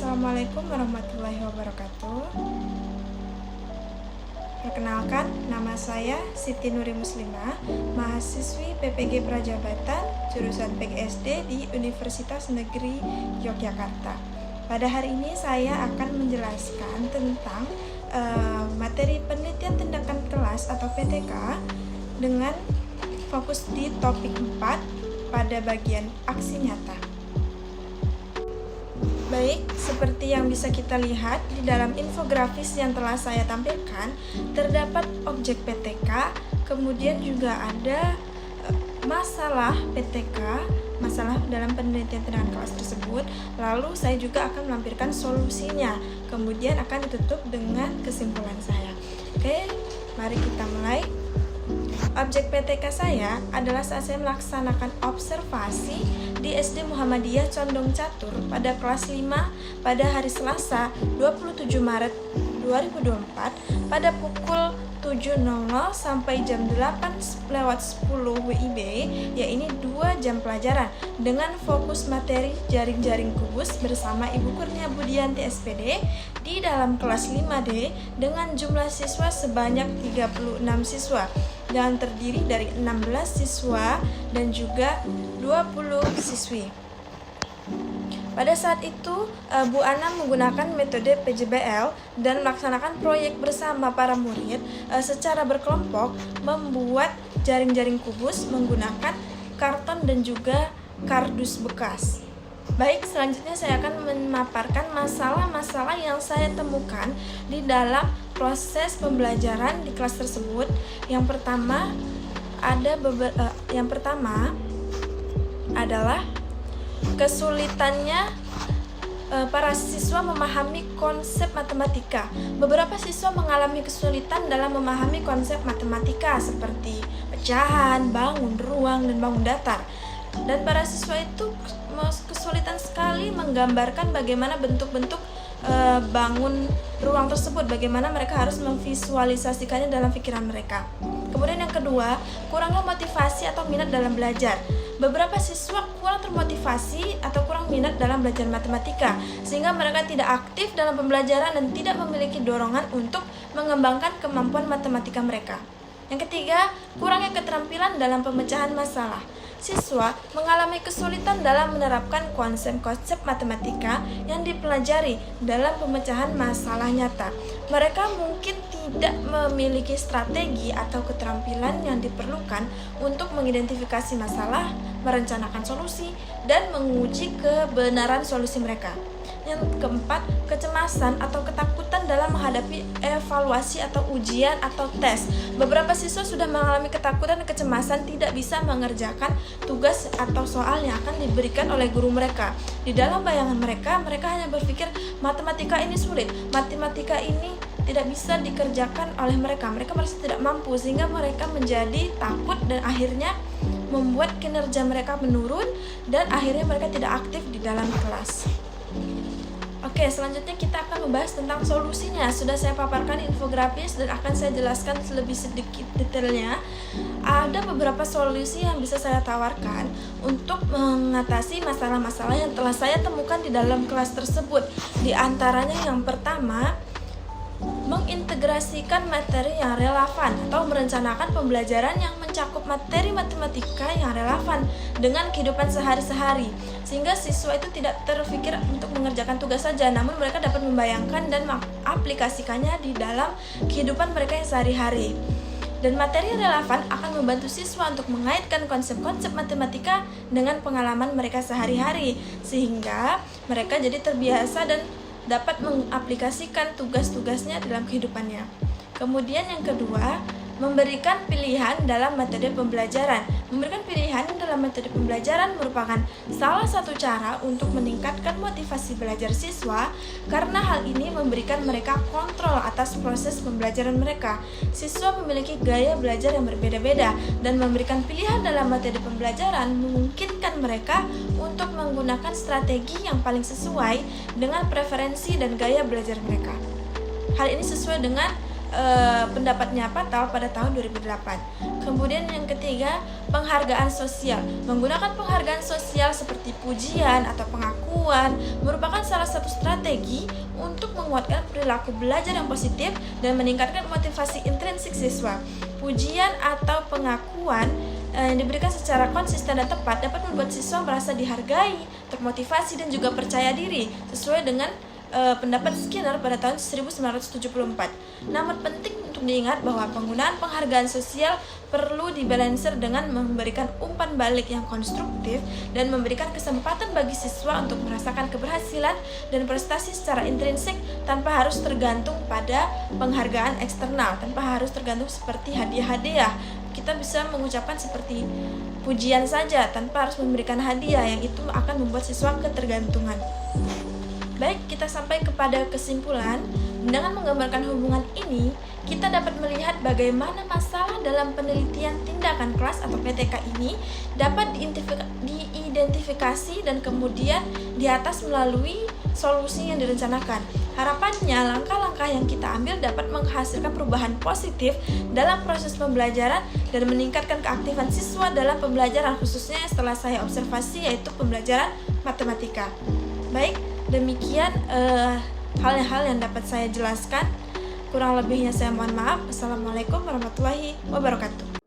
Assalamualaikum warahmatullahi wabarakatuh. Perkenalkan, nama saya Siti Nuri Muslimah, mahasiswi PPG Prajabatan, jurusan PGSD di Universitas Negeri Yogyakarta. Pada hari ini saya akan menjelaskan tentang materi penelitian tindakan kelas atau PTK dengan fokus di topik 4 pada bagian aksi nyata. Baik, seperti yang bisa kita lihat di dalam infografis yang telah saya tampilkan, terdapat objek PTK, kemudian juga ada masalah PTK, masalah dalam penelitian tindakan kelas tersebut. Lalu saya juga akan melampirkan solusinya, kemudian akan ditutup dengan kesimpulan saya. Oke, mari kita mulai. Objek PTK saya adalah saat saya melaksanakan observasi di SD Muhammadiyah Condong Catur pada kelas 5 pada hari Selasa 27 Maret 2024 pada pukul 7.00 sampai jam 8:10 WIB, yaitu 2 jam pelajaran dengan fokus materi jaring-jaring kubus bersama Ibu Kurnia Budianti SPD di dalam kelas 5D dengan jumlah siswa sebanyak 36 siswa dan terdiri dari 16 siswa dan juga 20 siswi. Pada saat itu, Bu Ana menggunakan metode PJBL dan melaksanakan proyek bersama para murid secara berkelompok membuat jaring-jaring kubus menggunakan karton dan juga kardus bekas. Baik, selanjutnya saya akan memaparkan masalah-masalah yang saya temukan di dalam proses pembelajaran di kelas tersebut. Yang pertama adalah kesulitannya para siswa memahami konsep matematika. Beberapa siswa mengalami kesulitan dalam memahami konsep matematika seperti pecahan, bangun ruang, dan bangun datar. Dan para siswa itu kesulitan sekali menggambarkan bagaimana bentuk-bentuk bangun ruang tersebut, bagaimana mereka harus memvisualisasikannya dalam pikiran mereka. Kemudian yang kedua, kurangnya motivasi atau minat dalam belajar. Beberapa siswa kurang termotivasi atau kurang minat dalam belajar matematika, sehingga mereka tidak aktif dalam pembelajaran dan tidak memiliki dorongan untuk mengembangkan kemampuan matematika mereka. Yang ketiga, kurangnya keterampilan dalam pemecahan masalah. Siswa mengalami kesulitan dalam menerapkan konsep-konsep matematika yang dipelajari dalam pemecahan masalah nyata. Mereka mungkin tidak memiliki strategi atau keterampilan yang diperlukan untuk mengidentifikasi masalah, merencanakan solusi, dan menguji kebenaran solusi mereka. Yang keempat, kecemasan atau ketakutan dalam menghadapi evaluasi atau ujian atau tes. Beberapa siswa sudah mengalami ketakutan dan kecemasan tidak bisa mengerjakan tugas atau soal yang akan diberikan oleh guru mereka. Di dalam bayangan mereka hanya berpikir matematika ini sulit, matematika ini tidak bisa dikerjakan oleh mereka. Mereka merasa tidak mampu, sehingga mereka menjadi takut dan akhirnya membuat kinerja mereka menurun dan akhirnya mereka tidak aktif di dalam kelas. Oke, selanjutnya kita akan membahas tentang solusinya. Sudah saya paparkan infografis dan akan saya jelaskan lebih sedikit detailnya. Ada beberapa solusi yang bisa saya tawarkan untuk mengatasi masalah-masalah yang telah saya temukan di dalam kelas tersebut. Di antaranya yang pertama, mengintegrasikan materi yang relevan atau merencanakan pembelajaran yang mencakup materi matematika yang relevan dengan kehidupan sehari-hari, sehingga siswa itu tidak terpikir untuk mengerjakan tugas saja, namun mereka dapat membayangkan dan mengaplikasikannya di dalam kehidupan mereka yang sehari-hari. Dan materi relevan akan membantu siswa untuk mengaitkan konsep-konsep matematika dengan pengalaman mereka sehari-hari, sehingga mereka jadi terbiasa dan dapat mengaplikasikan tugas-tugasnya dalam kehidupannya. Kemudian yang kedua, memberikan pilihan dalam metode pembelajaran. Memberikan pilihan dalam metode pembelajaran merupakan salah satu cara untuk meningkatkan motivasi belajar siswa, karena hal ini memberikan mereka kontrol atas proses pembelajaran mereka. Siswa memiliki gaya belajar yang berbeda-beda, dan memberikan pilihan dalam metode pembelajaran memungkinkan mereka untuk menggunakan strategi yang paling sesuai dengan preferensi dan gaya belajar mereka. Hal ini sesuai dengan pendapatnya fatal pada tahun 2008. Kemudian yang ketiga, penghargaan sosial. Menggunakan penghargaan sosial seperti pujian atau pengakuan merupakan salah satu strategi untuk menguatkan perilaku belajar yang positif dan meningkatkan motivasi intrinsik siswa. Pujian atau pengakuan yang diberikan secara konsisten dan tepat dapat membuat siswa merasa dihargai, termotivasi, dan juga percaya diri sesuai dengan pendapat Skinner pada tahun 1974. Namun penting untuk diingat bahwa penggunaan penghargaan sosial perlu dibalanser dengan memberikan umpan balik yang konstruktif dan memberikan kesempatan bagi siswa untuk merasakan keberhasilan dan prestasi secara intrinsik tanpa harus tergantung pada penghargaan eksternal, tanpa harus tergantung seperti hadiah-hadiah. Kita bisa mengucapkan seperti pujian saja tanpa harus memberikan hadiah, yang itu akan membuat siswa ketergantungan. Baik, kita sampai kepada kesimpulan. Dengan menggambarkan hubungan ini, kita dapat melihat bagaimana masalah dalam penelitian tindakan kelas atau PTK ini dapat diidentifikasi dan kemudian diatas melalui solusi yang direncanakan. Harapannya, langkah-langkah yang kita ambil dapat menghasilkan perubahan positif dalam proses pembelajaran dan meningkatkan keaktifan siswa dalam pembelajaran, khususnya setelah saya observasi, yaitu pembelajaran matematika. Baik, demikian hal-hal yang dapat saya jelaskan. Kurang lebihnya saya mohon maaf. Assalamualaikum warahmatullahi wabarakatuh.